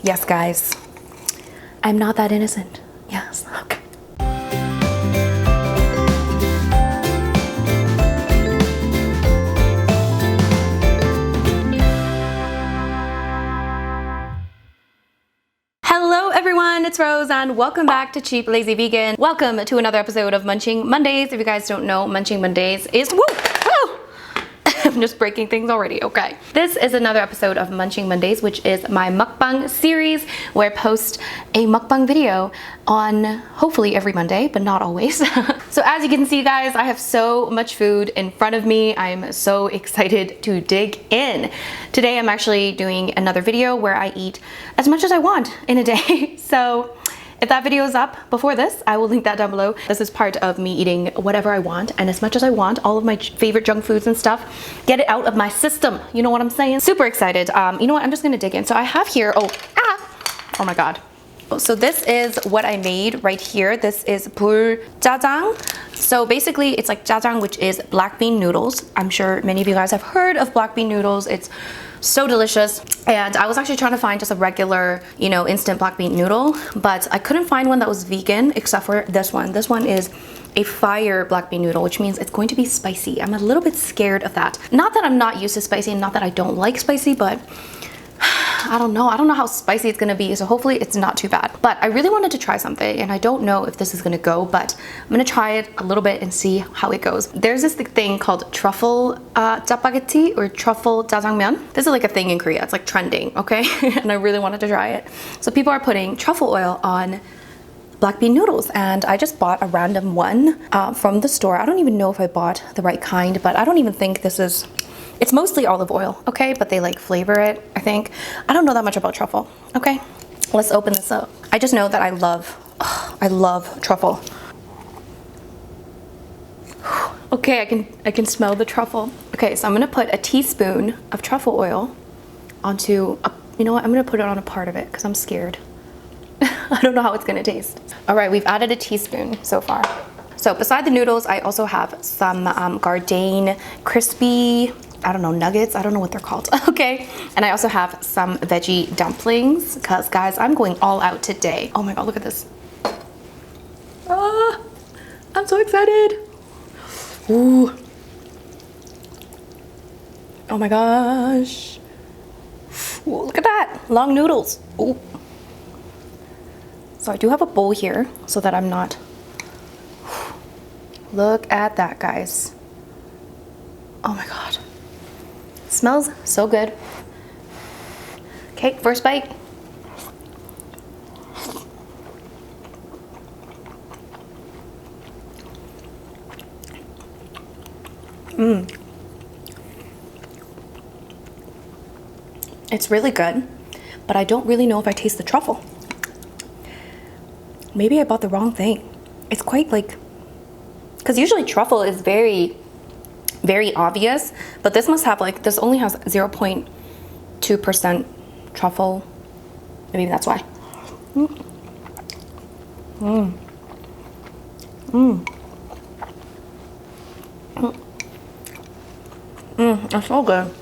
Yes, guys. I'm not that innocent. Yes, okay. Hello everyone, it's Rose and welcome back to Cheap Lazy Vegan. Welcome to another episode of Munching Mondays. If you guys don't know, Munching Mondays is I'm just breaking things already, okay. This is another episode of Munching Mondays, which is my mukbang series where I post a mukbang video on hopefully every Monday, but not always. So as you can see guys, I have so much food in front of me. I'm so excited to dig in. Today I'm actually doing another video where I eat as much as I want in a day. So if that video is up before this, I will link that down below. This is part of me eating whatever I want and as much as I want, all of my favorite junk foods and stuff, get it out of my system. You know what I'm saying? Super excited. You know what? I'm just gonna dig in. So I have here, oh my God. So this is what I made right here. This is TRUFFLE JAJANG. So basically it's like jajang, which is black bean noodles. I'm sure many of you guys have heard of black bean noodles. It's so delicious. And I was actually trying to find just a regular, you know, instant black bean noodle, but I couldn't find one that was vegan except for this one. This one is a fire black bean noodle, which means it's going to be spicy. I'm a little bit scared of that. Not that I'm not used to spicy and not that I don't like spicy, but I don't know how spicy it's gonna be, so hopefully it's not too bad. But I really wanted to try something and I don't know if this is gonna go, but I'm gonna try it a little bit and see how it goes. There's this thing called truffle spaghetti or truffle jajangmyeon. This is like a thing in Korea, it's like trending, okay? And I really wanted to try it. So people are putting truffle oil on black bean noodles and I just bought a random one from the store. I don't even know if I bought the right kind, but I don't even think this is, it's mostly olive oil, okay? But they like flavor it, I think. I don't know that much about truffle, okay? Let's open this up. I just know that I love truffle. Okay, I can smell the truffle. Okay, so I'm gonna put a teaspoon of truffle oil onto, you know what? I'm gonna put it on a part of it because I'm scared. I don't know how it's gonna taste. All right, we've added a teaspoon so far. So beside the noodles, I also have some Gardein crispy, I don't know, nuggets, I don't know what they're called, okay? And I also have some veggie dumplings, because guys, I'm going all out today. Oh my God, look at this. Ah, I'm so excited. Ooh. Oh my gosh. Ooh, look at that, long noodles. Ooh. So I do have a bowl here so that I'm not, look at that guys. Oh my God. Smells so good. Okay, first bite. It's really good, but I don't really know if I taste the truffle. Maybe I bought the wrong thing. It's quite like, because usually truffle is very obvious, but this must have like, this only has 0.2% truffle. Maybe that's why. It's so good.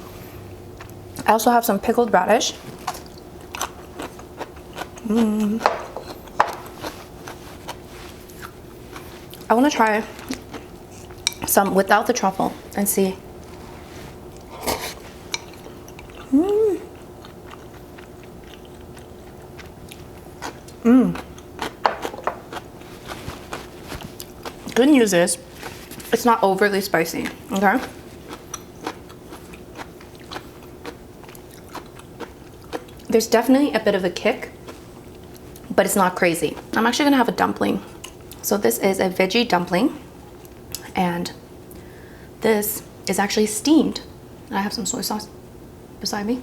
I also have some pickled radish. I want to try some without the truffle and see. Good news is it's not overly spicy, okay? There's definitely a bit of a kick, but it's not crazy. I'm actually gonna have a dumpling. So this is a veggie dumpling, and this is actually steamed. I have some soy sauce beside me.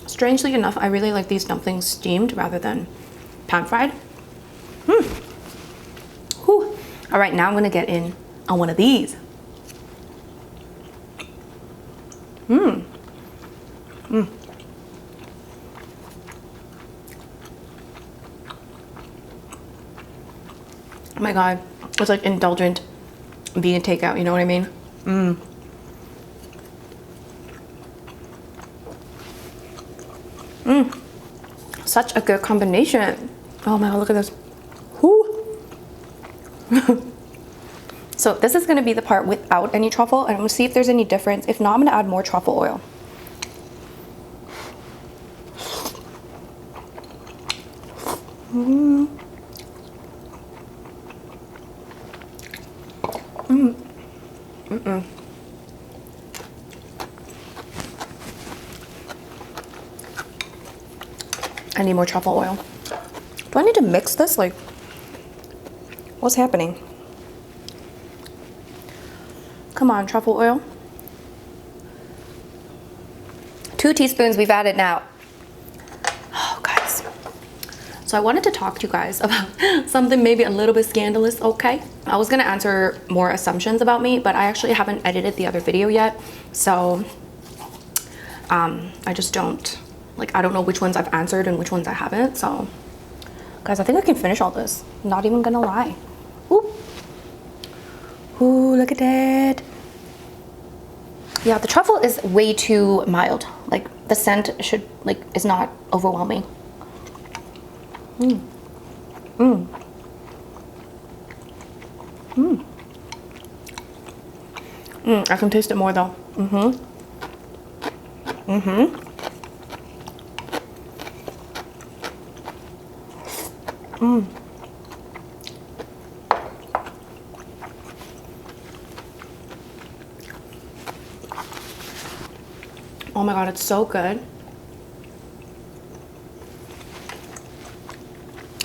Strangely enough, I really like these dumplings steamed rather than pan fried. Whew. All right, now I'm gonna get in on one of these. Oh my God, it's like indulgent vegan takeout, you know what I mean? Such a good combination. Oh my god, look at this. Whoo. So this is gonna be the part without any truffle, and I'm gonna see if there's any difference. If not, I'm gonna add more truffle oil. I need more truffle oil. Do I need to mix this? Like, what's happening? Come on, truffle oil. 2 teaspoons we've added now. Oh, guys. So I wanted to talk to you guys about something maybe a little bit scandalous, okay? I was gonna answer more assumptions about me, but I actually haven't edited the other video yet. So, I just don't, like, I don't know which ones I've answered and which ones I haven't. So, guys, I think I can finish all this. I'm not even gonna lie. Ooh. Ooh, look at that. Yeah, the truffle is way too mild. Like, the scent should, like, is not overwhelming. I can taste it more though. Oh my god, it's so good.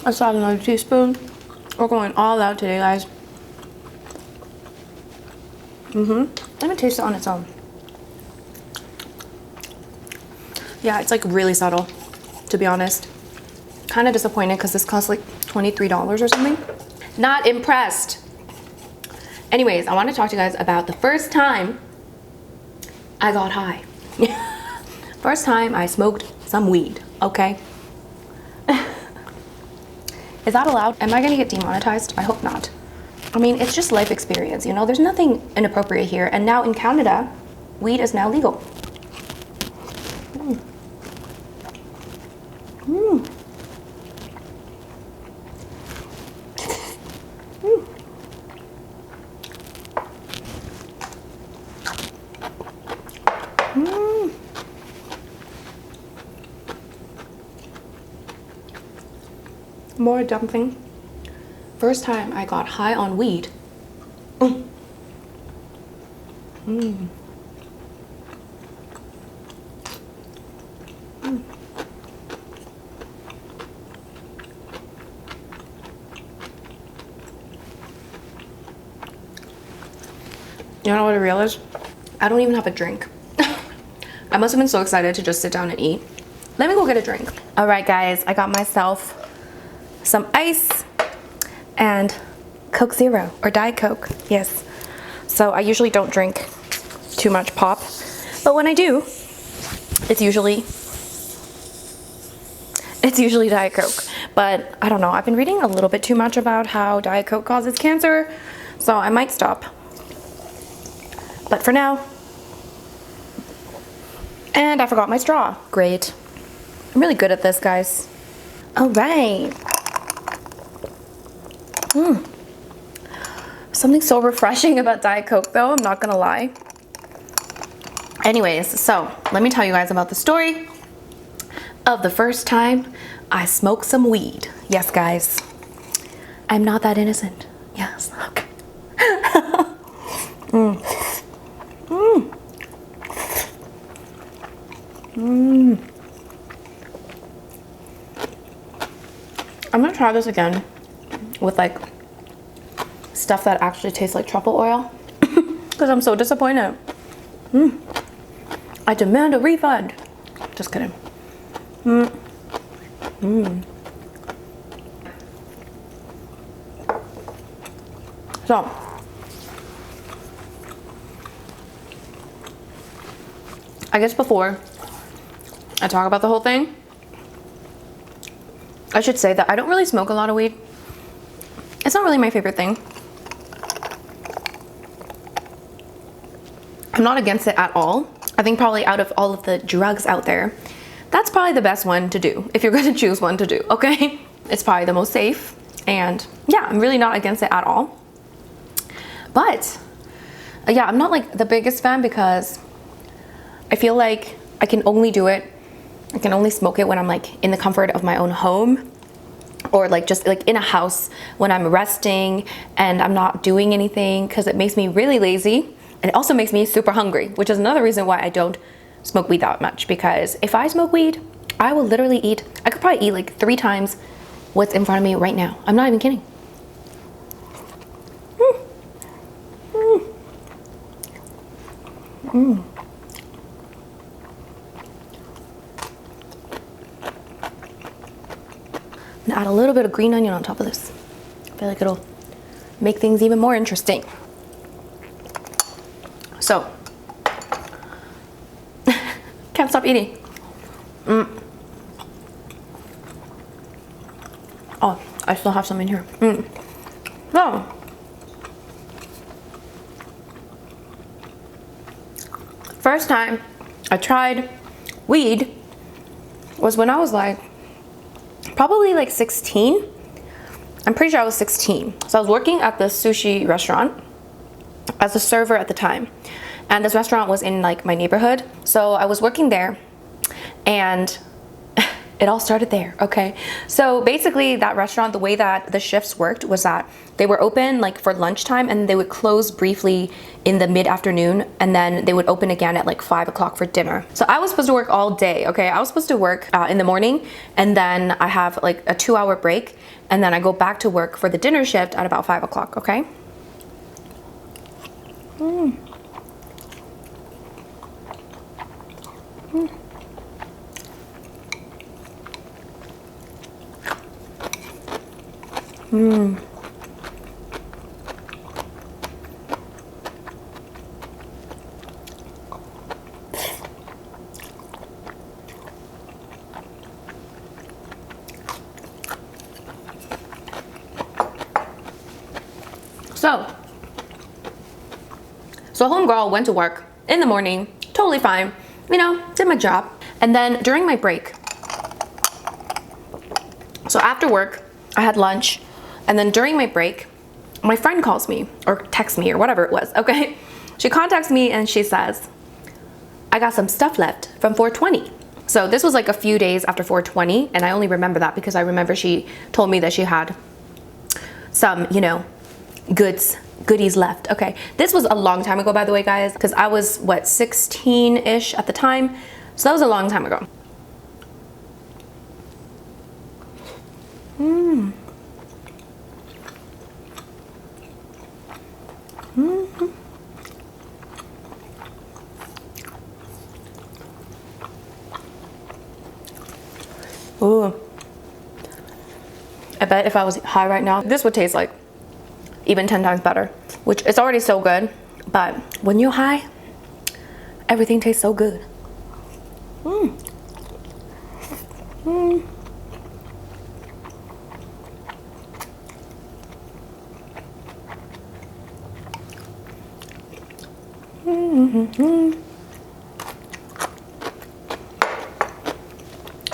Let's add another teaspoon. We're going all out today, guys. Let me taste it on its own. Yeah, it's like really subtle, to be honest. Kind of disappointed because this costs like $23 or something. Not impressed. Anyways, I want to talk to you guys about the first time I got high. First time I smoked some weed, okay? Is that allowed? Am I gonna get demonetized? I hope not. I mean, it's just life experience, you know? There's nothing inappropriate here. And now in Canada, weed is now legal. More dumpling. First time I got high on weed. You know what I realized? I don't even have a drink. I must have been so excited to just sit down and eat. Let me go get a drink. All right, guys, I got myself some ice and Coke Zero, or Diet Coke, yes. So I usually don't drink too much pop, but when I do, it's usually Diet Coke. But I don't know, I've been reading a little bit too much about how Diet Coke causes cancer, so I might stop. But for now, and I forgot my straw. Great. I'm really good at this, guys. All right. Something so refreshing about Diet Coke though, I'm not gonna lie. Anyways, so let me tell you guys about the story of the first time I smoked some weed. Yes, guys, I'm not that innocent. Yes, okay. I'm gonna try this again with like stuff that actually tastes like truffle oil because I'm so disappointed. I demand a refund. Just kidding. So I guess before I talk about the whole thing, I should say that I don't really smoke a lot of weed. It's not really my favorite thing. I'm not against it at all. I think probably out of all of the drugs out there, that's probably the best one to do if you're going to choose one to do, okay? It's probably the most safe, and yeah, I'm really not against it at all. But yeah, I'm not like the biggest fan because I feel like I can only do it, I can only smoke it when I'm like in the comfort of my own home, or like just like in a house when I'm resting and I'm not doing anything, because it makes me really lazy, and it also makes me super hungry, which is another reason why I don't smoke weed that much. Because if I smoke weed, I will literally eat, I could probably eat like 3 times what's in front of me right now. I'm not even kidding. I'm gonna add a little bit of green onion on top of this. I feel like it'll make things even more interesting. So, can't stop eating. Oh, I still have some in here. So, first time I tried weed was when I was like, probably like 16. I'm pretty sure I was 16. So I was working at this sushi restaurant as a server at the time. And this restaurant was in like my neighborhood. So I was working there, and it all started there, okay? So basically that restaurant, the way that the shifts worked was that they were open like for lunchtime, and they would close briefly in the mid-afternoon, and then they would open again at like 5 o'clock for dinner. So I was supposed to work all day, okay? I was supposed to work in the morning, and then I have like a 2-hour break, and then I go back to work for the dinner shift at about 5 o'clock, okay? So homegirl went to work in the morning, totally fine, you know, did my job. And then during my break, so after work, I had lunch, and then during my break, my friend calls me or texts me or whatever it was, okay? She contacts me and she says, I got some stuff left from 420. So this was like a few days after 420, and I only remember that because I remember she told me that she had some, you know, goodies left. Okay, this was a long time ago, by the way, guys, because I was what, 16-ish at the time, so that was a long time ago. Ooh, I bet if I was high right now, this would taste like even 10 times better, which it's already so good, but when you're high, everything tastes so good.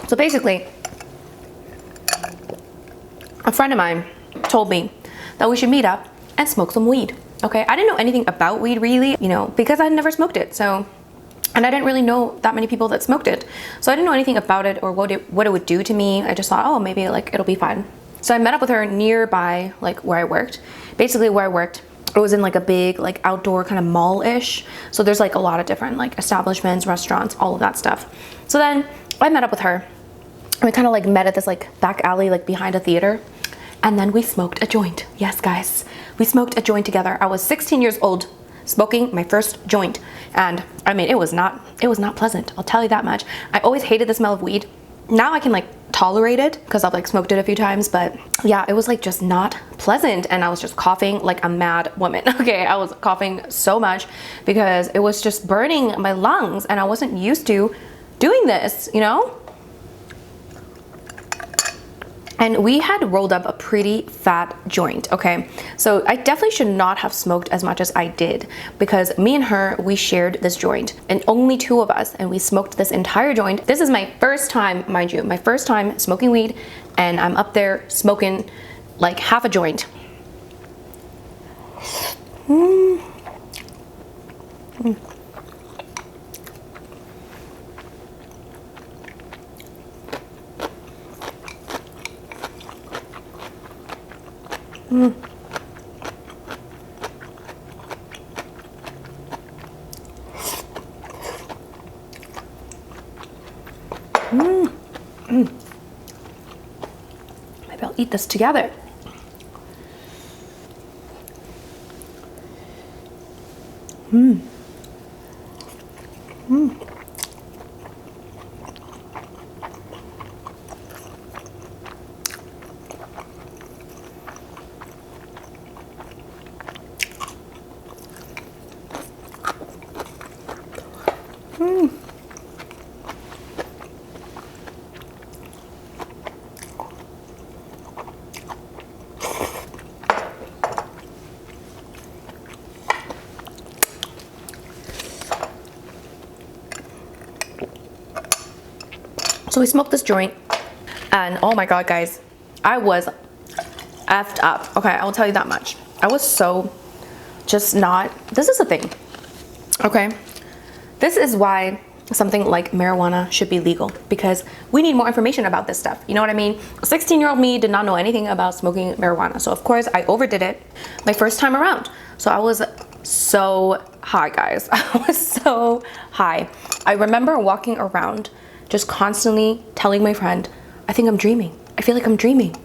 So basically, a friend of mine told me that we should meet up and smoke some weed. Okay, I didn't know anything about weed really, you know, because I had never smoked it. So, and I didn't really know that many people that smoked it. So I didn't know anything about it or what it would do to me. I just thought, oh, maybe like it'll be fine. So I met up with her nearby, like where I worked. Basically where I worked, it was in like a big like outdoor kind of mall-ish. So there's like a lot of different like establishments, restaurants, all of that stuff. So then I met up with her. We kind of like met at this like back alley, like behind a theater. And then we smoked a joint. Yes, guys, we smoked a joint together. I was 16 years old, smoking my first joint. And I mean, it was not pleasant. I'll tell you that much. I always hated the smell of weed. Now I can like tolerate it because I've like smoked it a few times, but yeah, it was like just not pleasant. And I was just coughing like a mad woman. Okay, I was coughing so much because it was just burning my lungs, and I wasn't used to doing this, you know? And we had rolled up a pretty fat joint, okay? So I definitely should not have smoked as much as I did, because me and her, we shared this joint, and only two of us, and we smoked this entire joint. This is my first time, mind you, my first time smoking weed, and I'm up there smoking like half a joint. Mm. Mm. Mm. Mm. Mm. Maybe I'll eat this together. Mm. Mm. Mm. So we smoked this joint, and oh my god, guys, I was effed up. Okay, I will tell you that much. I was so just not. This is the thing, okay? This is why something like marijuana should be legal, because we need more information about this stuff. You know what I mean? 16-year-old me did not know anything about smoking marijuana, so of course I overdid it my first time around. So I was so high, guys. I was so high. I remember walking around just constantly telling my friend, I think I'm dreaming. I feel like I'm dreaming.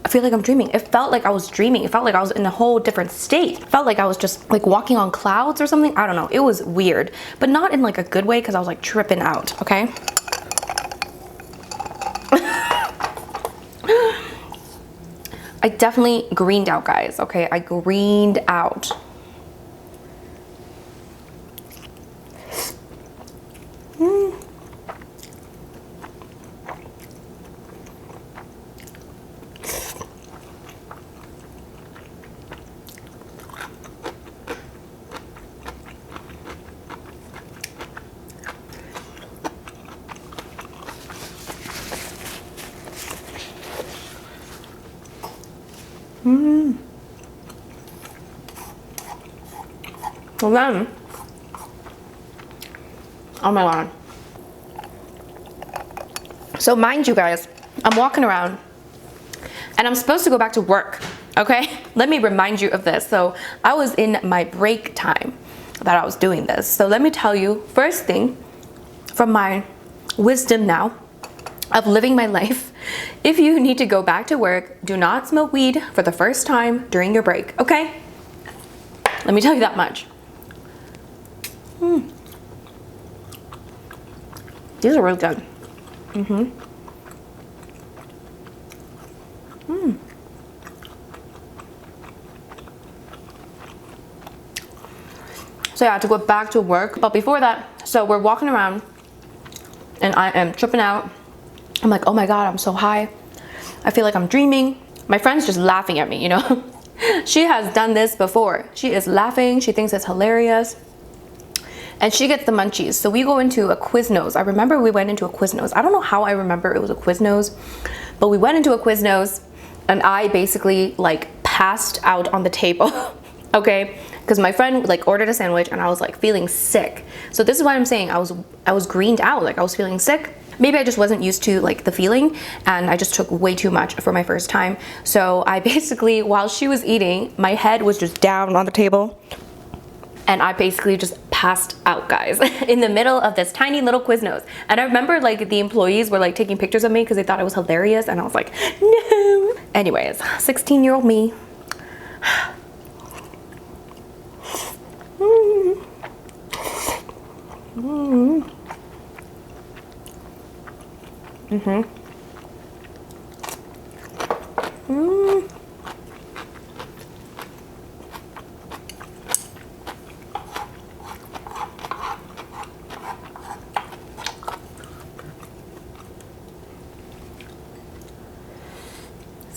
I feel like I'm dreaming. It felt like I was dreaming. It felt like I was in a whole different state. It felt like I was just like walking on clouds or something. I don't know. It was weird, but not in like a good way, because I was like tripping out, okay? I definitely greened out, guys, okay? I greened out. Mm. Mm. Well then, oh my god. So mind you, guys, I'm walking around and I'm supposed to go back to work, okay? Let me remind you of this. So I was in my break time that I was doing this. So let me tell you, first thing, from my wisdom now of living my life, if you need to go back to work, do not smoke weed for the first time during your break, okay? Let me tell you that much. Mm. These are really good. Mm-hmm. Mm. So yeah, to go back to work, but before that, so we're walking around and I am tripping out. I'm like, oh my god, I'm so high. I feel like I'm dreaming. My friend's just laughing at me, you know? She has done this before. She is laughing. She thinks it's hilarious. And she gets the munchies. So we go into a Quiznos. I remember we went into a Quiznos. I don't know how I remember it was a Quiznos, but we went into a Quiznos and I basically like passed out on the table, okay? Because my friend like ordered a sandwich and I was like feeling sick. So this is what I'm saying. I was greened out, like I was feeling sick. Maybe I just wasn't used to like the feeling and I just took way too much for my first time. So I basically, while she was eating, my head was just down on the table and I basically just passed out, guys, in the middle of this tiny little Quiznos. And I remember like the employees were like taking pictures of me because they thought it was hilarious and I was like, no. Anyways, 16-year-old me. Mm. Mm. Mm-hmm. Mm.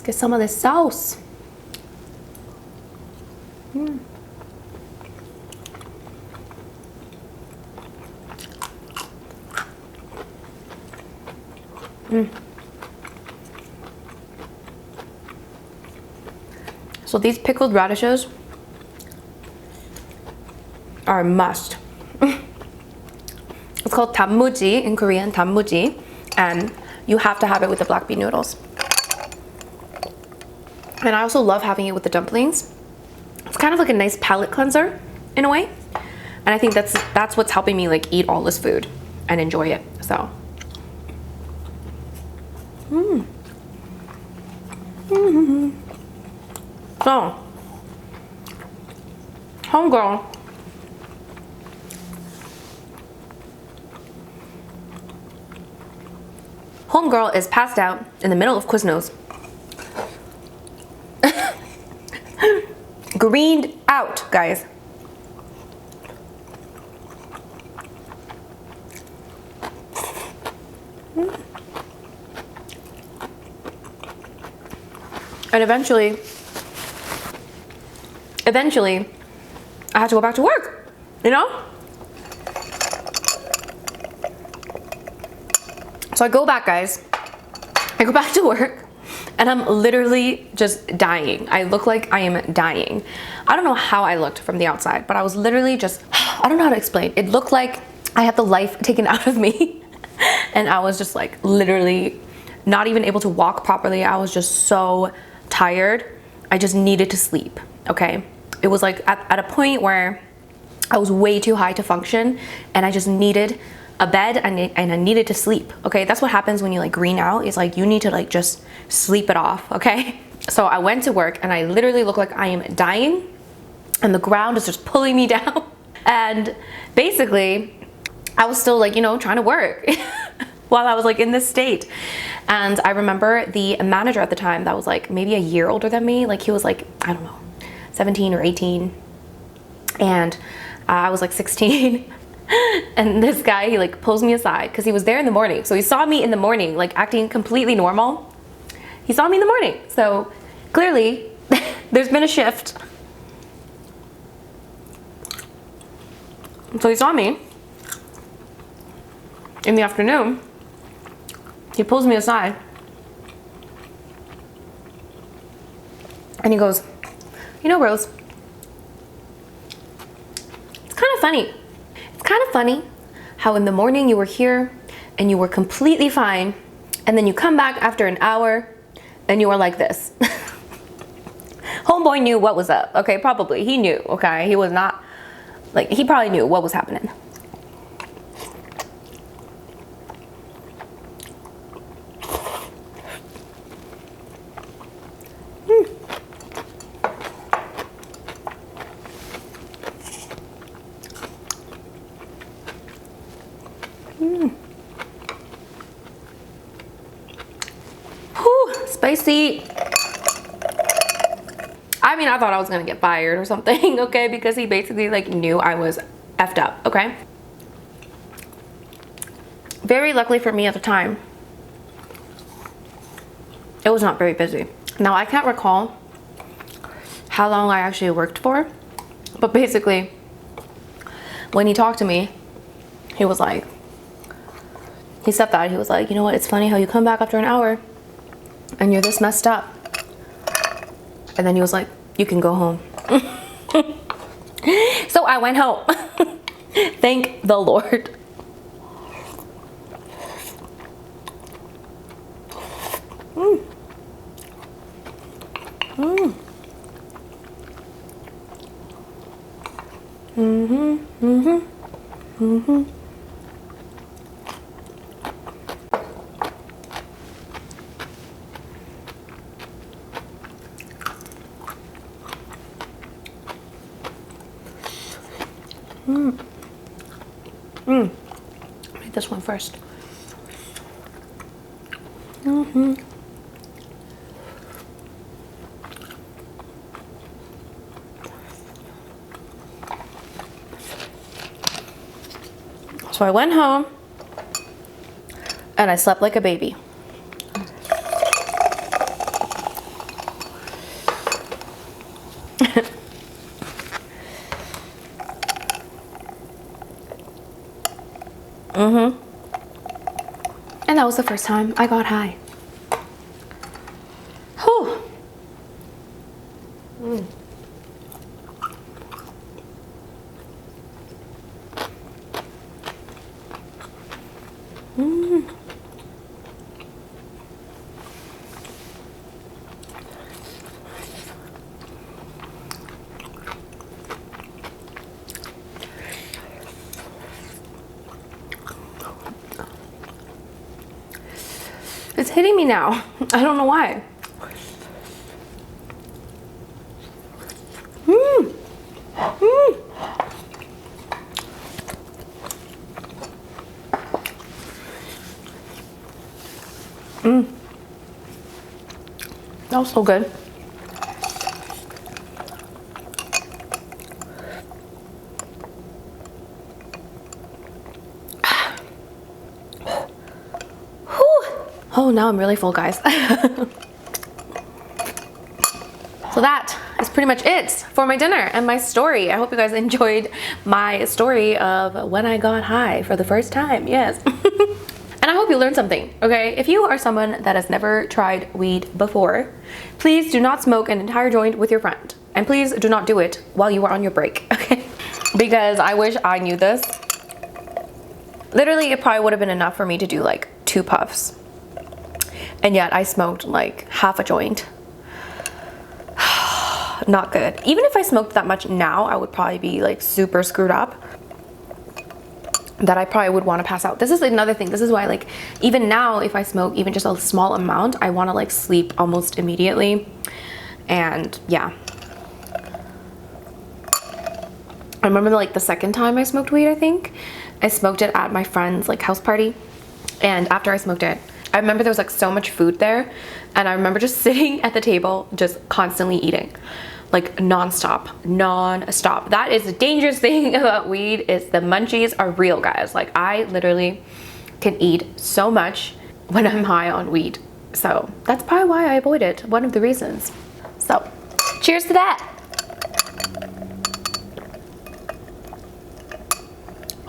Get some of this sauce. So these pickled radishes are a must. It's called 단무지 in Korean, 단무지, and you have to have it with the black bean noodles. And I also love having it with the dumplings. It's kind of like a nice palate cleanser in a way. And I think that's what's helping me like eat all this food and enjoy it. So. So, homegirl is passed out in the middle of Quiznos. Greened out, guys. And eventually, I had to go back to work, you know? So I go back, guys. I go back to work and I'm literally just dying. I look like I am dying. I don't know how I looked from the outside, but I was literally just, I don't know how to explain. It looked like I had the life taken out of me. And I was just like literally not even able to walk properly. I was just so tired. I just needed to sleep, okay? It was like at a point where I was way too high to function and I just needed a bed and I needed to sleep, okay? That's what happens when you like green out. It's like you need to like just sleep it off, okay? So I went to work and I literally look like I am dying and the ground is just pulling me down. And basically I was still like, you know, trying to work while I was like in this state. And I remember the manager at the time that was like maybe a year older than me. Like he was like, I don't know, 17 or 18. And I was like 16. And this guy, he like pulls me aside because he was there in the morning. So he saw me in the morning, like acting completely normal. He saw me in the morning. So clearly there's been a shift. So he saw me in the afternoon. He pulls me aside and he goes, you know, Rose, it's kind of funny. It's kind of funny how in the morning you were here and you were completely fine, and then you come back after an hour and you were like this. Homeboy knew what was up, okay? Probably, he knew, okay? He was not, like, he probably knew what was happening. Spicy. I mean, I thought I was gonna get fired or something, okay? Because he basically like knew I was effed up, okay? Very luckily for me at the time, it was not very busy. Now I can't recall how long I actually worked for, but basically when he talked to me, he was like, he said that, he was like, you know what, it's funny how you come back after an hour and you're this messed up. And then he was like, you can go home. So I went home. Thank the Lord. Eat this one first. So I went home and I slept like a baby. And that was the first time I got high. Whew. It's hitting me now. I don't know why. That was so good. Oh, now I'm really full, guys. So that is pretty much it for my dinner and my story. I hope you guys enjoyed my story of when I got high for the first time. Yes. And I hope you learned something, okay? If you are someone that has never tried weed before, please do not smoke an entire joint with your friend. And please do not do it while you are on your break, okay? Because I wish I knew this. Literally, it probably would have been enough for me to do like 2 puffs. And yet I smoked like half a joint. Not good. Even if I smoked that much now, I would probably be like super screwed up. That I probably would want to pass out. This is another thing. This is why, like, even now, if I smoke even just a small amount, I want to like sleep almost immediately. And yeah. I remember like the second time I smoked weed, I think. I smoked it at my friend's like house party. And after I smoked it, I remember there was like so much food there. And I remember just sitting at the table, just constantly eating. Like non-stop. That is the dangerous thing about weed, is the munchies are real, guys. Like I literally can eat so much when I'm high on weed. So that's probably why I avoid it. One of the reasons. So cheers to that.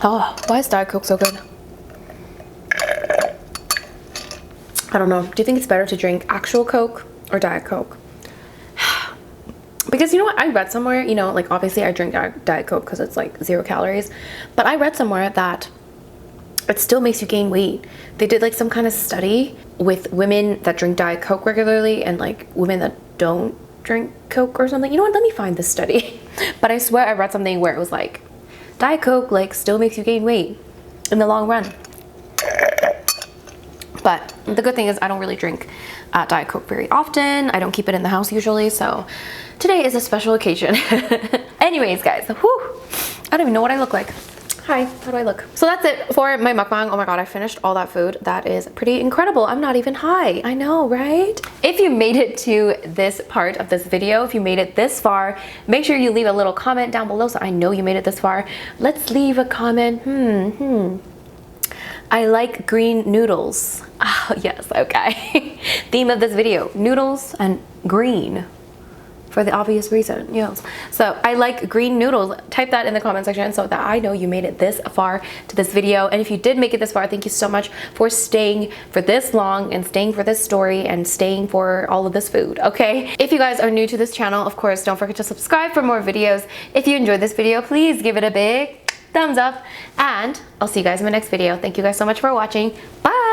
Oh, why is Diet Coke so good? I don't know. Do you think it's better to drink actual Coke or Diet Coke? Because you know what, I read somewhere, you know, like obviously I drink Diet Coke because it's like 0 calories, but I read somewhere that it still makes you gain weight. They did like some kind of study with women that drink Diet Coke regularly and like women that don't drink Coke or something. You know what, let me find this study. But I swear I read something where it was like, Diet Coke like still makes you gain weight in the long run. But the good thing is I don't really drink Diet Coke very often. I don't keep it in the house usually, so today is a special occasion. Anyways, guys, whew, I don't even know what I look like. Hi, how do I look? So that's it for my mukbang. Oh my god, I finished all that food. That is pretty incredible. I'm not even high. I know, right? If you made it to this part of this video, if you made it this far, make sure you leave a little comment down below so I know you made it this far. Let's leave a comment. I like green noodles. Oh, yes, okay. Theme of this video, noodles and green. For the obvious reason, yes. So I like green noodles. Type that in the comment section so that I know you made it this far to this video. And if you did make it this far, thank you so much for staying for this long and staying for this story and staying for all of this food, okay? If you guys are new to this channel, of course, don't forget to subscribe for more videos. If you enjoyed this video, please give it a big thumbs up and I'll see you guys in my next video. Thank you guys so much for watching. Bye!